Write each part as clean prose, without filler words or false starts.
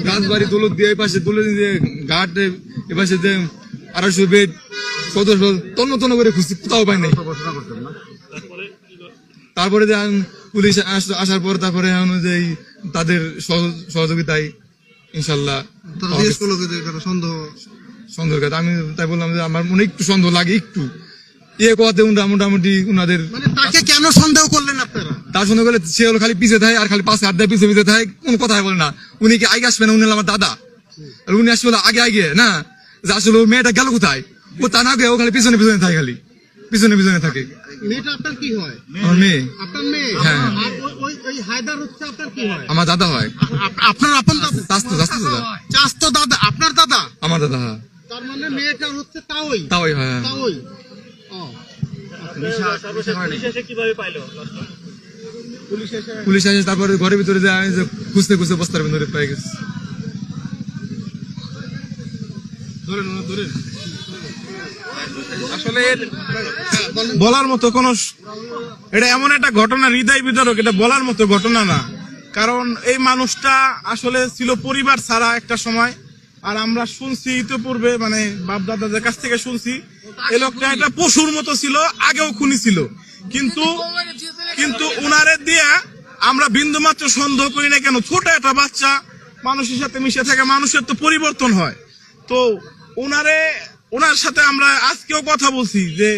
গাছবাড়ি দৌলত দিয়ে এই পাশে দৌলত দিয়ে ঘাট এ পাশে যে 250 বেড 1400 তন্ন তন্ন করে খুঁজছি, কোথাও পাই নাই। তারপরে যে পুলিশ আসার পর তারপরে অনুযায়ী তাদের সহযোগিতায় ইনশাল্লাহ সন্দেহ কথা আমি তাই বললাম যে আমার মনে একটু সন্দেহ লাগে, একটু কথাতে মোটামুটি উনাদের তাকে কেন সন্দেহ করলেন আপনারা? তার সন্দেহ করলে সে হলো খালি পিছিয়ে থাকে আর খালি পাশে আড্ডায় পিছিয়ে থাকে, কোন কথাই বলে না। উনি কি আগে আসবে না, উনি আমার দাদা, আর উনি আসবে আগে আগে না, যে আসলে মেয়েটা গেল কোথায়, ও তা না ও খালি পিছনে পিছনে থাকে, খালি পিছনে পিছনে থাকে। মেয়েটা আপনার কি হয়? আমার মেয়ে। আপনার মেয়ে? হ্যাঁ। ওই হায়দার হচ্ছে আপনার কি হয়? আমার দাদা হয়। আপনার আপন দাদা? চাস্তো দাদা আপনার দাদা? আমার দাদা। তার মানে মেয়েটা হচ্ছে তাওই? তাওই হয়। তাওই। পুলিশ আসে তারপরে ঘরের ভিতরে যায় খুঁজতে খুঁজতে বস্তার ভিতরে পেয়ে গেছে। আসলে বলার মতো কোন, এটা এমন একটা ঘটনা হৃদয় বিদারক, এটা বলার মতো ঘটনা না। কারণ এই মানুষটা আসলে ছিল পরিবার ছাড়া একটা সময়, আর আমরা শুনছি ইতিপূর্বে মানে বাপ দাদাদের কাছ থেকে শুনছি এই লোকটা একটা পশুর মতো ছিল, আগেও খুনি ছিল, কিন্তু উনারে দিয়া আমরা বিন্দুমাত্র সন্দেহ করি না। কেন, ছোট একটা বাচ্চা মানুষের সাথে মিশে থাকে, মানুষের তো পরিবর্তন হয়। তো ওনার সাথে আমরা আজকেও কথা বলছি, যে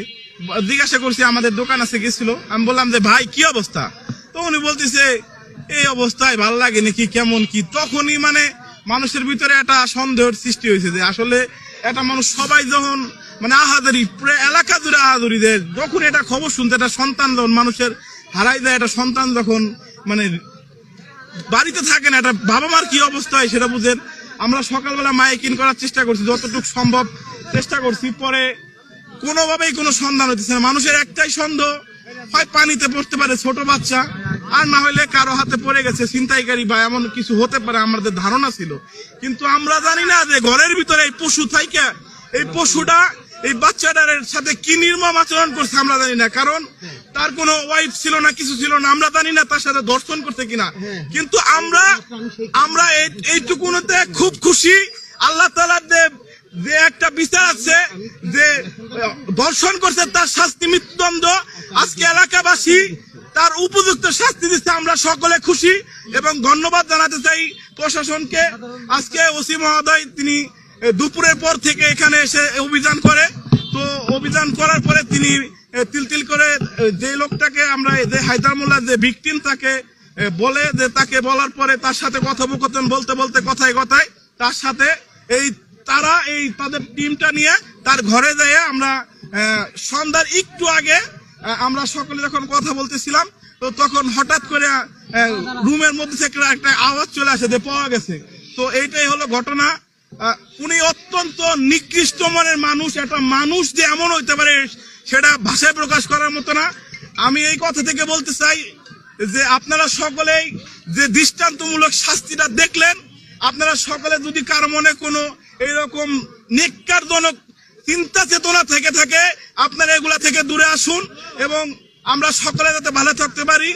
জিজ্ঞাসা করছি, আমাদের দোকান আছে গেছিল, আমি বললাম যে ভাই কি অবস্থা, তো উনি বলতেছে এই অবস্থায় ভালো লাগে নাকি কেমন কি। তখনই মানে মানুষের ভিতরে একটা সন্দেহের সৃষ্টি হয়েছে যে আসলে একটা মানুষ সবাই যখন মানে আহাদারি পুরো এলাকা জুড়ে আহাদারি দেয়, যখন এটা খবর শুনতে একটা সন্তান যখন মানুষের হারাই যায়, একটা সন্তান যখন মানে বাড়িতে থাকে না, একটা বাবা মার কি অবস্থা হয় সেটা বুঝেন। আমরা সকালবেলা মাইকিং করার চেষ্টা করছি, যতটুকু সম্ভব চেষ্টা করছি, পরে কোনোভাবেই কোনো সন্ধান হইতেছে না। মানুষের একটাই সন্দেহ, হয় পানিতে পড়তে পারে ছোট বাচ্চা, আর না হলে কারো হাতে পড়ে গেছে ছিনতাইকারী বা এমন কিছু হতে পারে, আমাদের ধারণা ছিল। কিন্তু আমরা জানি না যে ঘরের ভিতরে এই পশু থাইকা এই পশুটা এই বাচ্চাটার সাথে কি নির্মম আচরণ করছে আমরা জানি না। কারণ তার কোনো ওয়াইফ ছিল না, কিছু ছিল না, আমরা জানি না তার সাথে ধর্ষণ করছে কিনা। কিন্তু আমরা এইটুকুনতে খুব খুশি, আল্লাহ তাআলার যে একটা বিচার আছে, যে ধর্ষণ করছে তার শাস্তি মৃত্যুদণ্ড, আজকে এলাকাবাসী তার উপযুক্ত শাস্তি দিচ্ছে, আমরা সকলে খুশি এবং ধন্যবাদ জানাতে চাই প্রশাসনকে। আজকে ওসি মহোদয় তিনি দুপুরের পর থেকে এখানে এসে অভিযান করে, তো অভিযান করার পরে তিনি তিল করে যে লোকটাকে আমরা যে হায়দার মোল্লা যে ভিকটিম তাকে বলে, যে তাকে বলার পরে তার সাথে কথোপকথন বলতে বলতে কথায় কথায় তার সাথে তাদের টিমটা নিয়ে তার ঘরে যেয়ে আমরা সন্ধ্যার একটু আগে আমরা সকলে যখন কথা বলতেছিলাম, তো তখন হঠাৎ করে রুমের মধ্যে থেকে একটা আওয়াজ চলে আসে যে পাওয়া গেছে। তো এইটাই হলো ঘটনা। উনি অত্যন্ত নিকৃষ্ট মনের মানুষ, একটা মানুষ যে এমন হইতে পারে সেটা ভাষায় প্রকাশ করার মতো না। আমি এই কথা থেকে বলতে চাই যে আপনারা সকলেই যে দৃষ্টান্তমূলক শাস্তিটা দেখলেন, আপনারা সকলে যদি কারো মনে কোনো এরকম নেককারজনক চিন্তা চেতনা থেকে থাকে, আপনারা এগুলা থেকে দূরে আসুন এবং আমরা সকলে যাতে ভালো থাকতে পারি।